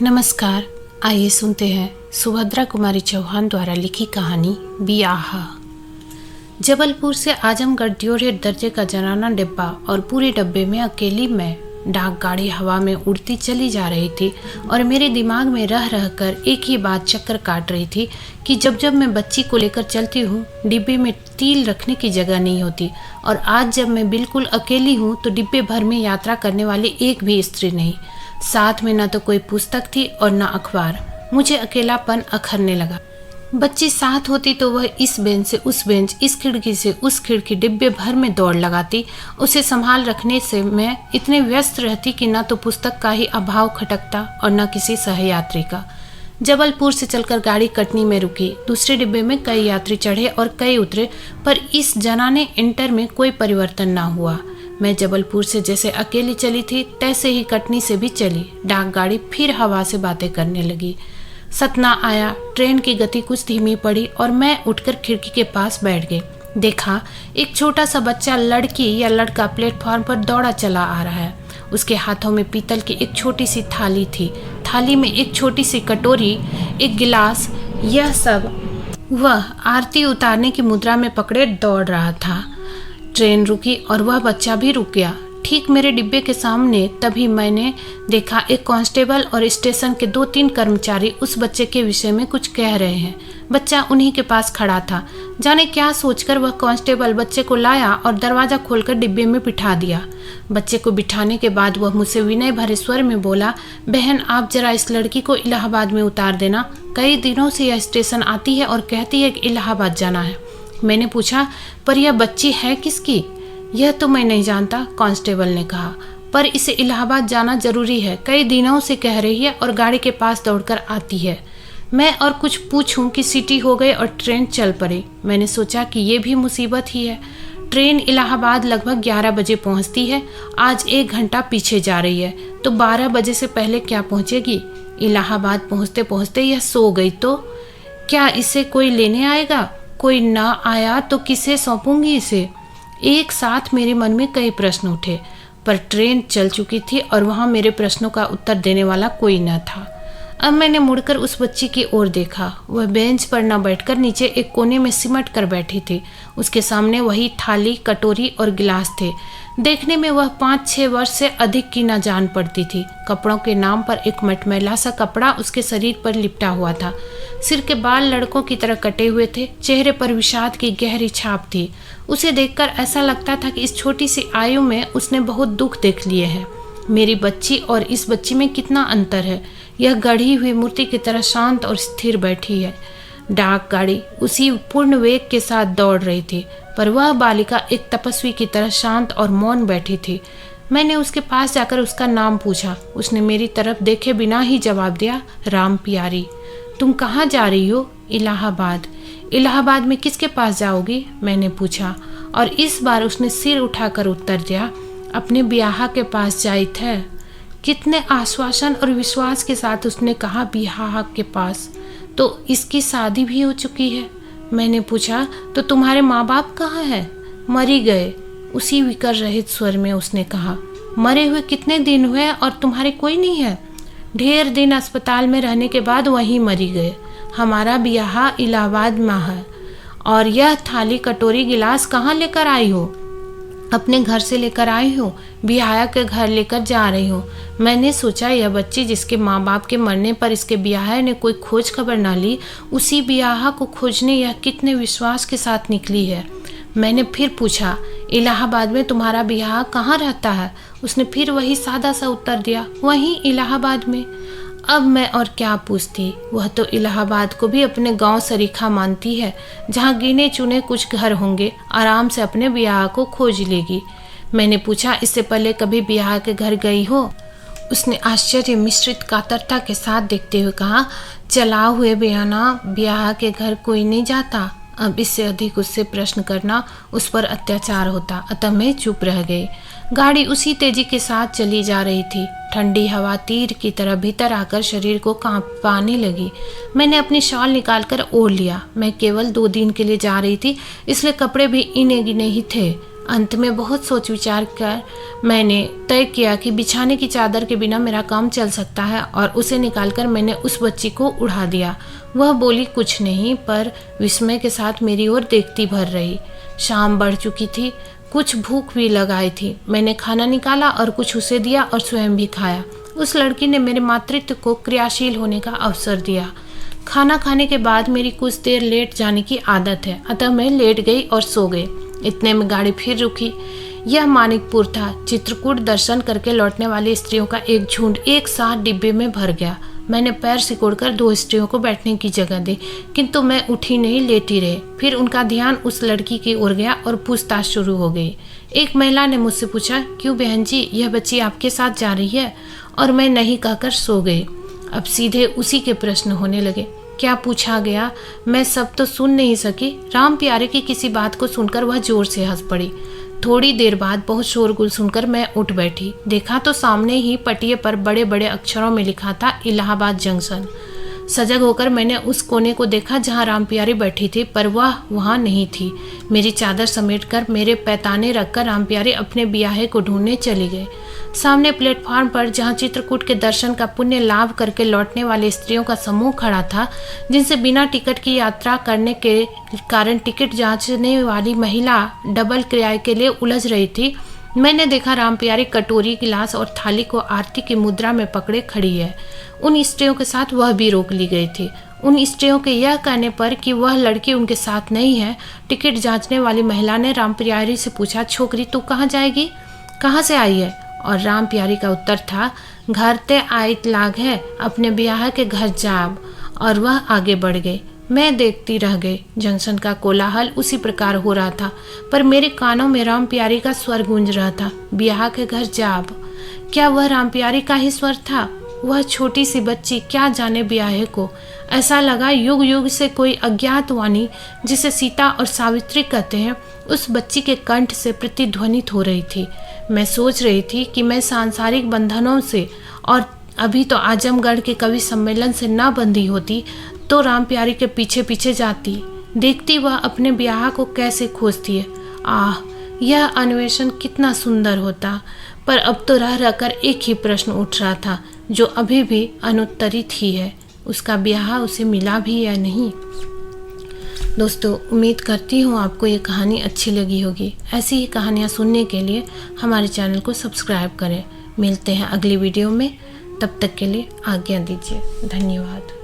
नमस्कार। आइए सुनते हैं सुभद्रा कुमारी चौहान द्वारा लिखी कहानी बियाह। जबलपुर से आजमगढ़ ड्यूरेट दर्जे का जनाना डिब्बा और पूरे डब्बे में अकेली मैं। डाक गाड़ी हवा में उड़ती चली जा रही थी और मेरे दिमाग में रह रह कर एक ही बात चक्कर काट रही थी कि जब जब मैं बच्ची को लेकर चलती हूँ डिब्बे में तिल रखने की जगह नहीं होती, और आज जब मैं बिल्कुल अकेली हूँ तो डिब्बे भर में यात्रा करने वाली एक भी स्त्री नहीं। साथ में न तो कोई पुस्तक थी और न अखबार। मुझे अकेलापन अखरने लगा। बच्ची साथ होती तो वह इस बेंच से उस बेंच, इस खिड़की से उस खिड़की, डिब्बे भर में दौड़ लगाती। उसे संभाल रखने से मैं इतने व्यस्त रहती कि न तो पुस्तक का ही अभाव खटकता और न किसी सहयात्री का। जबलपुर से चलकर गाड़ी कटनी में रुकी। दूसरे डिब्बे में कई यात्री चढ़े और कई उतरे, पर इस जनाने इंटर में कोई परिवर्तन न हुआ। मैं जबलपुर से जैसे अकेली चली थी तैसे ही कटनी से भी चली। डाक गाड़ी फिर हवा से बातें करने लगी। सतना आया। ट्रेन की गति कुछ धीमी पड़ी और मैं उठकर खिड़की के पास बैठ गई। देखा एक छोटा सा बच्चा लड़की या लड़का प्लेटफॉर्म पर दौड़ा चला आ रहा है। उसके हाथों में पीतल की एक छोटी सी थाली थी। थाली में एक छोटी सी कटोरी, एक गिलास, यह सब वह आरती उतारने की मुद्रा में पकड़े दौड़ रहा था। ट्रेन रुकी और वह बच्चा भी रुक गया ठीक मेरे डिब्बे के सामने। तभी मैंने देखा एक कांस्टेबल और स्टेशन के 2-3 कर्मचारी उस बच्चे के विषय में कुछ कह रहे हैं। बच्चा उन्हीं के पास खड़ा था। जाने क्या सोचकर वह कांस्टेबल बच्चे को लाया और दरवाज़ा खोलकर डिब्बे में बिठा दिया। बच्चे को बिठाने के बाद वह मुझसे विनय भरे स्वर में बोला, बहन आप जरा इस लड़की को इलाहाबाद में उतार देना। कई दिनों से यह स्टेशन आती है और कहती है कि इलाहाबाद जाना है। मैंने पूछा, पर यह बच्ची है किसकी? यह तो मैं नहीं जानता, कांस्टेबल ने कहा, पर इसे इलाहाबाद जाना जरूरी है। कई दिनों से कह रही है और गाड़ी के पास दौड़कर आती है। मैं और कुछ पूछूं कि सीटी हो गई और ट्रेन चल पड़ी। मैंने सोचा कि ये भी मुसीबत ही है। ट्रेन इलाहाबाद लगभग 11 बजे पहुंचती है। आज 1 घंटा पीछे जा रही है तो 12 बजे से पहले क्या पहुंचेगी? इलाहाबाद पहुंचते पहुंचते यह सो गई तो क्या इसे कोई लेने आएगा? कोई ना आया तो किसे सौंपूंगी इसे? एक साथ मेरे मन में कई प्रश्न उठे, पर ट्रेन चल चुकी थी और वहाँ मेरे प्रश्नों का उत्तर देने वाला कोई न था। अब मैंने मुड़कर उस बच्ची की ओर देखा। वह बेंच पर न बैठकर नीचे एक कोने में सिमट कर बैठी थी। उसके सामने वही थाली, कटोरी और गिलास थे। देखने में वह 5-6 वर्ष से अधिक की न जान पड़ती थी। कपड़ों के नाम पर एक मटमैला सा कपड़ा उसके शरीर पर लिपटा हुआ था। सिर के बाल लड़कों की तरह कटे हुए थे। चेहरे पर विषाद की गहरी छाप थी। उसे देखकर ऐसा लगता था कि इस छोटी सी आयु में उसने बहुत दुख देख लिए हैं। मेरी बच्ची और इस बच्ची में कितना अंतर है। यह गढ़ी हुई मूर्ति की तरह शांत और स्थिर बैठी है। डाक गाड़ी उसी पूर्ण वेग के साथ दौड़ रही थी, पर वह बालिका एक तपस्वी की तरह शांत और मौन बैठी थी। मैंने उसके पास जाकर उसका नाम पूछा। उसने मेरी तरफ देखे बिना ही जवाब दिया, राम प्यारी। तुम कहाँ जा रही हो? इलाहाबाद। इलाहाबाद में किसके पास जाओगी? मैंने पूछा, और इस बार उसने सिर उठाकर उत्तर दिया, अपने ब्याह के पास जाई थे। कितने आश्वासन और विश्वास के साथ उसने कहा ब्याह के पास। तो इसकी शादी भी हो चुकी है? मैंने पूछा, तो तुम्हारे माँ बाप कहाँ हैं? मरी गए, उसी विकर रहित स्वर में उसने कहा। मरे हुए कितने दिन हुए और तुम्हारे कोई नहीं है? ढेर दिन अस्पताल में रहने के बाद वहीं मरी गए। हमारा ब्याह इलाहाबाद में है। और यह थाली, कटोरी, गिलास कहाँ लेकर आई हो? अपने घर से लेकर आई हो। ब्याह के घर लेकर जा रही हो। मैंने सोचा यह बच्ची जिसके माँ बाप के मरने पर इसके ब्याह ने कोई खोज खबर ना ली, उसी ब्याह को खोजने यह कितने विश्वास के साथ निकली है। मैंने फिर पूछा, इलाहाबाद में तुम्हारा ब्याह कहाँ रहता है? उसने फिर वही सादा सा उत्तर दिया, वहीं इलाहाबाद में। अब मैं और क्या पूछती। वह तो इलाहाबाद को भी अपने गांव सरीखा मानती है, जहां गिने चुने कुछ घर होंगे। आराम से अपने ब्याह को खोज लेगी। मैंने पूछा, इससे पहले कभी ब्याह के घर गई हो? उसने आश्चर्य मिश्रित कातरता के साथ देखते हुए कहा, चला हुए बयाना, ब्याह के घर कोई नहीं जाता। अब इससे अधिक उससे प्रश्न करना उस पर अत्याचार होता, अतः मैं चुप रह गई। गाड़ी उसी तेजी के साथ चली जा रही थी। ठंडी हवा तीर की तरह भीतर आकर शरीर को कांपाने लगी। मैंने अपनी शॉल निकालकर ओढ़ लिया। मैं केवल 2 दिन के लिए जा रही थी, इसलिए कपड़े भी इने गिने ही थे। अंत में बहुत सोच विचार कर मैंने तय किया कि बिछाने की चादर के बिना मेरा काम चल सकता है और उसे निकालकर मैंने उस बच्ची को उड़ा दिया। वह बोली कुछ नहीं, पर विस्मय के साथ मेरी ओर देखती भर रही। शाम बढ़ चुकी थी, कुछ भूख भी लगाई थी। मैंने खाना निकाला और कुछ उसे दिया और स्वयं भी खाया। उस लड़की ने मेरे मातृत्व को क्रियाशील होने का अवसर दिया। खाना खाने के बाद मेरी कुछ देर लेट जाने की आदत है, अतः मैं लेट गई और सो गई। इतने में गाड़ी फिर रुकी। यह मानिकपुर था। चित्रकूट दर्शन करके लौटने वाली स्त्रियों का एक झुंड एक साथ डिब्बे में भर गया। मैंने पैर सिकोड़कर 2 स्त्रियों को बैठने की जगह दी, किंतु मैं उठी नहीं, लेटी रही। फिर उनका ध्यान उस लड़की की ओर गया और पूछताछ शुरू हो गई। एक महिला ने मुझसे पूछा, क्यों बहन जी, यह बच्ची आपके साथ जा रही है? और मैं नहीं कहकर सो गई। अब सीधे उसी के प्रश्न होने लगे। क्या पूछा गया मैं सब तो सुन नहीं सकी। राम प्यारे की किसी बात को सुनकर वह जोर से हंस पड़ी। थोड़ी देर बाद बहुत शोरगुल सुनकर मैं उठ बैठी। देखा तो सामने ही पटिये पर बड़े बड़े अक्षरों में लिखा था, इलाहाबाद जंक्शन। सजग होकर मैंने उस कोने को देखा जहां राम प्यारी बैठी थी, पर वह वहां नहीं थी। मेरी चादर समेटकर मेरे पैताने रखकर राम प्यारी अपने ब्याहे को ढूंढने चली गए। सामने प्लेटफार्म पर जहां चित्रकूट के दर्शन का पुण्य लाभ करके लौटने वाले स्त्रियों का समूह खड़ा था, जिनसे बिना टिकट की यात्रा करने के कारण टिकट जांचने वाली महिला डबल किराए के लिए उलझ रही थी, मैंने देखा राम प्यारी कटोरी, गिलास और थाली को आरती की मुद्रा में पकड़े खड़ी है। उन स्त्रियों के साथ वह भी रोक ली गई थी। उन स्त्रियों के यह कहने पर कि वह लड़की उनके साथ नहीं है, टिकट जांचने वाली महिला ने राम प्यारी से पूछा, छोकरी तू कहाँ जाएगी, कहाँ से आई है? और राम प्यारी का उत्तर था, घर ते आयत लाग है, अपने ब्याह के घर जाब। और वह आगे बढ़ गई। मैं देखती रह गई। जंक्शन का कोलाहल उसी प्रकार हो रहा था, पर मेरे कानों में राम प्यारी का स्वर गूंज रहा था, ब्याह के घर जाब। क्या वह राम प्यारी का ही स्वर था? वह छोटी सी बच्ची क्या जाने ब्याहे को। ऐसा लगा युग युग से कोई अज्ञात वाणी, जिसे सीता और सावित्री कहते हैं, उस बच्ची के कंठ से प्रतिध्वनित हो रही थी। मैं सोच रही थी कि मैं सांसारिक बंधनों से और अभी तो आजमगढ़ के कवि सम्मेलन से न बंधी होती तो राम प्यारी के पीछे पीछे जाती, देखती वह अपने ब्याह को कैसे खोजती है। आह, यह अन्वेषण कितना सुंदर होता। पर अब तो रह रहकर एक ही प्रश्न उठ रहा था, जो अभी भी अनुत्तरित ही है, उसका ब्याह उसे मिला भी या नहीं। दोस्तों, उम्मीद करती हूँ आपको ये कहानी अच्छी लगी होगी। ऐसी ही कहानियाँ सुनने के लिए हमारे चैनल को सब्सक्राइब करें। मिलते हैं अगली वीडियो में, तब तक के लिए आज्ञा दीजिए। धन्यवाद।